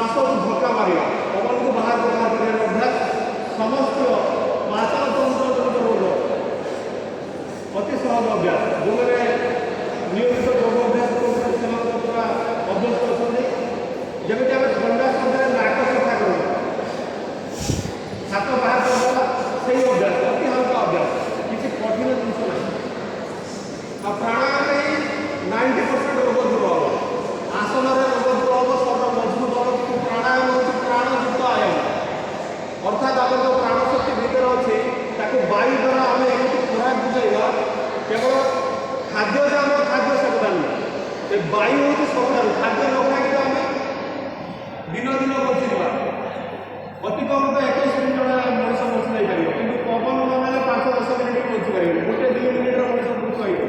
श्वास को धक्का मारिया पवन को बाहर कर अभ्यास समस्त पाचन तंत्र रोग अति सहज अभ्यास जो नियमित योग अभ्यास पूरा अभ्यस्त अच्छे जमी आम ठंडा समय नाक सफा कर हाथ बाहर करवा से अभ्यास अति हल्का अभ्यास किसी कठिन जिन ना प्राणायाम 90% रोग दूर हम आसन रोग दूर हम शरीर मजबूत हम कि प्राणायाम हूँ प्राणयुक्त आयाम अर्थात आम जो प्राणशक्ति भितर अच्छे वायु द्वारा आम एमती खुराक बुझाइबा केवल खाद्य आम खाद्य सबदान वायु हूँ सबदान खाद्य न खाई आम दिन दिन बचीजा अति कम तो 21 मिनिट मनीष बची जापर कि पवन न 5-10 मिनिट बची पारे गोटे 2 मिनिट मनीष मृत्यु हो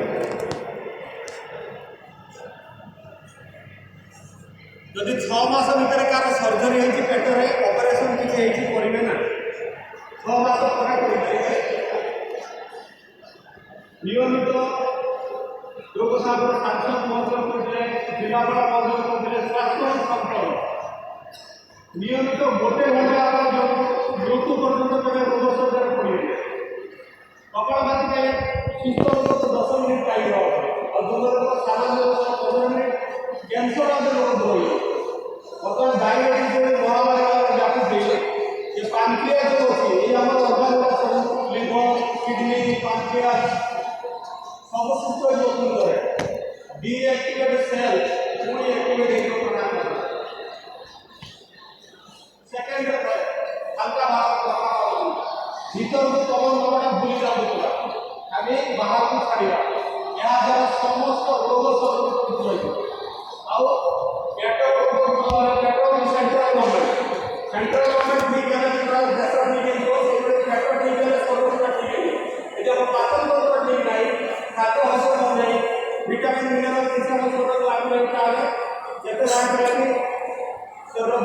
जदि 6 मास भितर कार सर्जरी होती पेटर ऑपरेशन किसी करेंगे ना 6 मास पर नियमित योग सागर सांसद महोत्सव करते जिलापाल महोत्सव करते स्वास्थ्य संपर्क नियमित गोटे घंटा मृत्यु पर्यटन केवल रोग सर्जरी पड़े कपालभाति सुस्थ लोग 10 मिनिट टाइम और जो लोग सामान्य 15 मिनिट कैंसर आदि रोग दूर बर्तमान डायबिटीज महामारी व्यापी पानक्रिया जो अच्छी ये आम अर्गान सब लिवर किडनी पानक्रिया सब सुस्थ हो डीएक्टिवेट सेल पुणी एक्टिवेट सेकेंड हल्का भीतर को पवन नवाटा भूली जाऊला आम बाहर को छाड़ा यहाँ द्वारा समस्त रोग सब रही पेट रोग पेट सेंट्रल गवर्नमेंट ठीक है देश ठीक है पेट ठीक है शरीर ठीक है जब पाचन तंत्र ठीक ना खाद्य हजम हो जाए विटामिन मिनरल किसी शरीर लागू रही जिते शरीर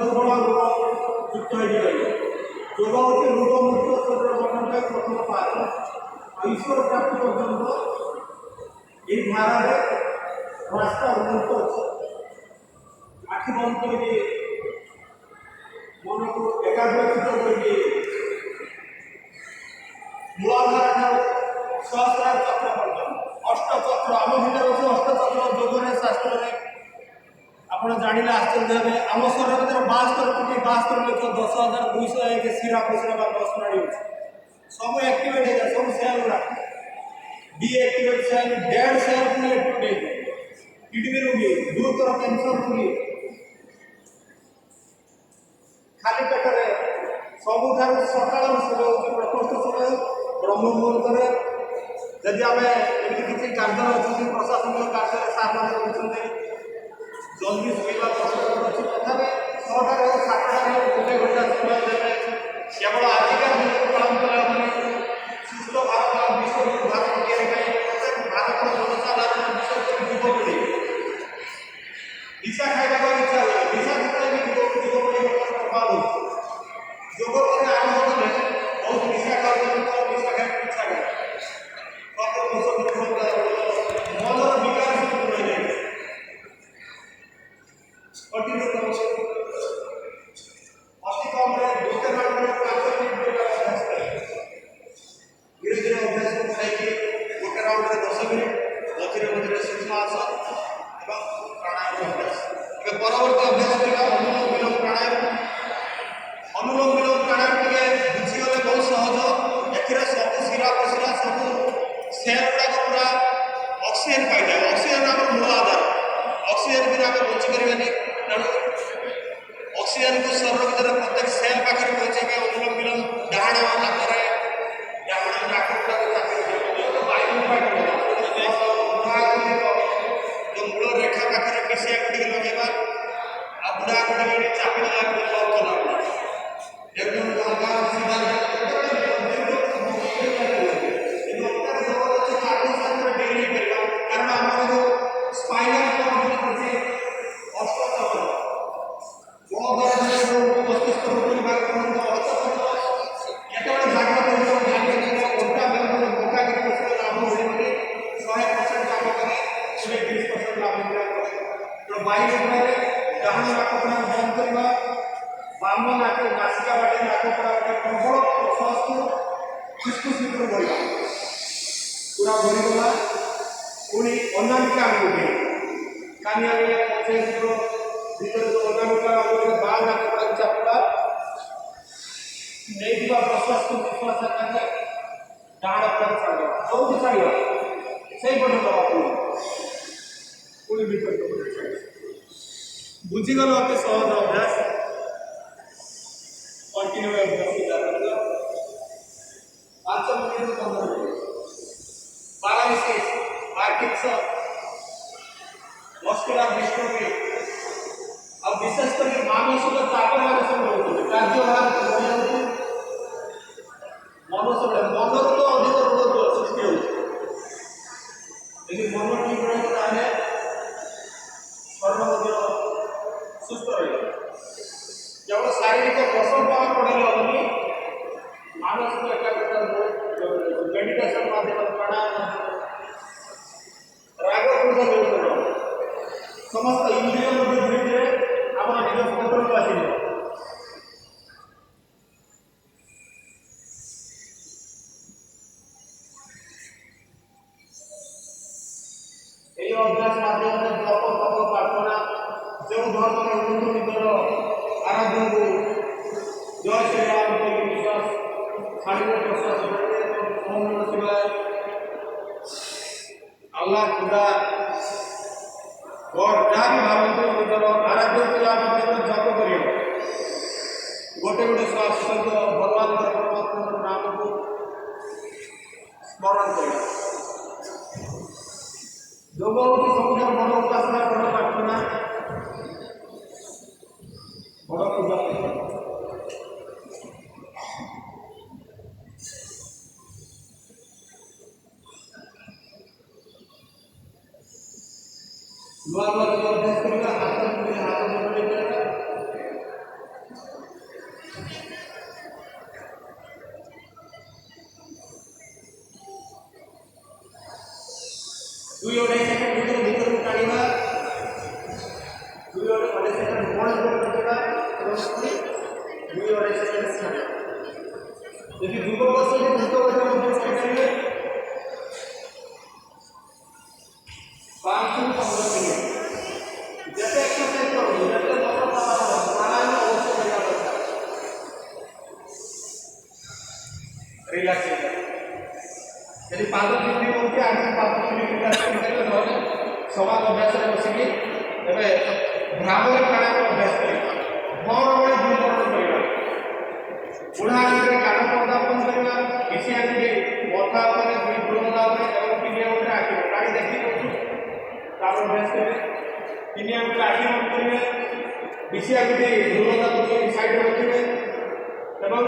दुर्बल रोग युक्त हो योग हूँ रोग मुक्त शरीर गठन का प्रथम पाठ ईश्वर प्राप्ति पर्यटन ये धारा रास्ता उन्मुक्त अच्छे आखि बंद करके मन को एकाग्रचित करके मूलाधार सहस्रार चक्र पर्यटन अष्टचक्र आम भर अच्छे अष्टचक्र योगने शास्त्र में आप जाने आश्चर्य हे आम शरीर भर 72 कोटी 72 लक्ष 10,201 शिरा प्रशिरा नसनाड़ी सब एक्टिवेट हो जाए सब सेल गुड़ा डीएक्टिवेट सेल डेड सेल पुणी एक्टिवेट किडनी रोगी गुरुतर कैंसर रोगी खाली पेटे सबुठ सकाल समय प्रकोष्ठ समय ब्रह्म मुहूर्त जदि आम किसी कार्य अच्छे प्रशासनिक कार्य सार मैंने रही जल्दी शोवा प्रश्न अच्छी तथापि 6टार 7टार गोटे घंटा समय देते केवल आजिका दिन को पालन करा सुस्थ भारत विश्व भारत प्रत्येक भारत जनसाधारण विशेषकर युवपीढ़ी निशा खाଇବା इच्छा हुए निशा क्षेत्र में युवपीढ़ी प्रभाव योग पर आरंभ कले बहुत निशा खाद्य निशा खाई इच्छा हुए मनर विकास दूर हो जाए कठिन अति कम गोटे राउंड 5 मिनिट अभ्यास करें धीरे धीरे अभ्यास को बढ़ाई गोटे राउंड 10 मिनिट मझे मझे शीर्षासन और प्राणायाम अभ्यास ए परवर्ती अभ्यास करवा अनुलोम विलोम प्राणायाम टे बुझीगले बहुत सहज ए सब शिरा प्रशिरा सब सेल गुड़ाक पूरा ऑक्सीजन पाई ऑक्सीजन आम मूल आधार ऑक्सीजन बिना आम बची पारे तेणु ऑक्सीजन को शरीर भर प्रत्येक सेल पाखे पहुंचे अनुलोम विलोम डाण हाथ में डाण नाक जो मूल रेखा पाखे मिसिया को लगेगा आ बुढ़ा को चापी देगा एकदम हल्का सीधा कारण आम जो स्पाइनल कॉर्ड अच्छे अष्टचक्र मस्तिष्क विभाग ये जागृत घंटा घंटा लाभ होने 100% काम करें 20% लाभ मिला वायु ଡାହାଣ ନାକ ପଣାକୁ ବନ୍ଦ କରିବା, ବାମ ନାକ ନାସିକା ବାଟେ ନାକ ପଣା ବାଟେ ପ୍ରବଳ ଶ୍ୱାସକୁ ଫୁସଫୁସ ଭିତରୁ ବଢ଼ିବା, ପୁରା ବଢ଼ିଗଲା। ପୁଣି ଅନାମିକା ଆଙ୍ଗୁଠି କାନି ଆଗରେ ପଛେ ଭିତରେ ଅନାମିକା ଆଙ୍ଗୁଠିରେ ବାଁ ନାକ ପଣାକୁ ଚାପିବା, ନେଇଥିବା ପ୍ରଶ୍ୱାସକୁ ନିଶ୍ୱାସ ଆକାରରେ ଡାହାଣ ପଣାକୁ ଛାଡ଼ିବା, ସବୁଠି ଛାଡ଼ିବା, ସେଇପଟେ ଦେବା ପୁଣି ଭିତରେ ବୁଝିଗଲ। ଅତି ସହଜ ଅଭ୍ୟାସ, କଣ୍ଟିନ୍ୟू ଅଭ୍ୟାସ କରିବା 5 minute 15 minute. Paralysis, Parkinson, muscular dystrophy ଆଉ ବିଶେଷ କରି ମାନସିକ ଚାପରେ ଆମେ ସବୁ ରହୁଛନ୍ତି, କାର୍ଯ୍ୟଭାର ବଢ଼ିଯାଉଛି, ମନ ସବୁବେଳେ ମନରୁ ତ ଅଧିକ ରୋଗ ସୃଷ୍ଟି ହେଉଛି। ଯଦି ମନ ଠିକ ରହିବ ତାହେଲେ ଶରୀର ମଧ୍ୟ ସୁସ୍ଥ ରହିବ। କେବଳ ଶାରୀରିକ କସରତ ଆମେ ପଢ଼ିଲେ ହେବନି, ମାନସିକ ଏକାଗ୍ରତା ମେଡିଟେସନ ମାଧ୍ୟମରେ, ପ୍ରାଣାୟାମ ମାଧ୍ୟମରେ, ରାଗ କ୍ରୋଧ ନିୟନ୍ତ୍ରଣ, ସମସ୍ତ ଇନ୍ଦ୍ରିୟ ମଧ୍ୟ ଧୀରେ ଧୀରେ ଆମର ନିଜ କଣ୍ଟ୍ରୋଲକୁ ଆସିଯିବ। এই অভ্যাস মাধ্যমে জপ তপ প্রার্থনা ଯେଉଁ ଧର୍ମର ରୁହନ୍ତୁ ନିଜର ଆରାଧ୍ୟଙ୍କୁ ଜୟ ଶ୍ରୀରାମ କହି ବିଶ୍ୱାସ ଛାଡ଼ିବେ, ପ୍ରଶ୍ୱାସ କରିବେ ଏବଂ ଓଁ ନମଃ ଶିବାୟ, ଆଲ୍ଲାହ, ଖୁଦା, ଗଡ୍ ଯାହା ବି ଭାବନ୍ତୁ ନିଜର ଆରାଧ୍ୟ ପିଲା ମଧ୍ୟରେ ଜପ କରିବ। ଗୋଟେ ଗୋଟେ ଶ୍ୱାସ ସହିତ ଭଗବାନଙ୍କର ପରମାତ୍ମାଙ୍କର ନାମକୁ ସ୍ମରଣ କରିବା। ଯୋଗ ହେଉଛି ସବୁଠାରୁ ବଡ଼ ଉପାସନା, ବଡ଼ ପ୍ରାର୍ଥନା, ବଡ଼ ପୂଜା। ନୂଆ ନୂଆ ଯଦି ଅଭ୍ୟାସ କରିବା, ହାତ ଯୋଡି କରିବା। ଦୁଇ ଅଢ଼େଇ ସେକେଣ୍ଡ ଭିତରକୁ ଟାଣିବା, 2 ଅଢ଼େଇ ସେକେଣ୍ଡ ବନ୍ଦ କରି ରଖିବା ଏବଂ ପୁଣି 2 ଅଢ଼େଇ ସେକେଣ୍ଡ ଛାଡ଼ିବା। ଯଦି ଯୁବକ ଅଛନ୍ତି ଦ୍ରୁତ ଗତିରେ ମଧ୍ୟ କରିପାରିବେ, 5 ରୁ 15 ମିନିଟ୍। ଯେତେ ଏକ୍ସରସାଇଜ କରନ୍ତୁ, ଯେତେ ପ୍ରାଣାୟାମ ଅବଶ୍ୟ କରିବା ଦରକାର, ରିଲାକ୍ସ ହେଇଯାଏ। ଯଦି ପାଦ ବିନ୍ଧି ହେଉଛି ଆଗକୁ 5 ମିନିଟ୍ ରିଲାକ୍ସ କରିପାରିବେ, ନହେଲେ ସମାନ ଅଭ୍ୟାସରେ ବସିକି ଏବେ ଭ୍ରାମରୀ ପ୍ରାଣାୟାମ ଅଭ୍ୟାସ କରିବା। ଭ୍ରମଣ ଭଳି ଦୁଇକରଣ କରିବା, ବୁଢ଼ା ଆଙ୍ଗୁଠିରେ କାନ ପର୍ଦା ବନ୍ଦ କରିବା, ବିଶି ଆଙ୍ଗୁଠି ମଥା ଉପରେ, ଦୁଇ ଭ୍ରୂଣତା ଉପରେ ଏବଂ 3 ଆଙ୍ଗୁଠିରେ ଆଖି କାଳି ଦେଖି କରୁଛୁ ତାର ଅଭ୍ୟାସ କରିବେ। 3 ଆଙ୍ଗୁଠିରେ ଆଖି ବନ୍ଦ କରିବେ, ବିଶି ଆଙ୍ଗୁଠି ଭ୍ରୂଣତା ଦୁଇ ସାଇଡ୍ରେ ରଖିବେ ଏବଂ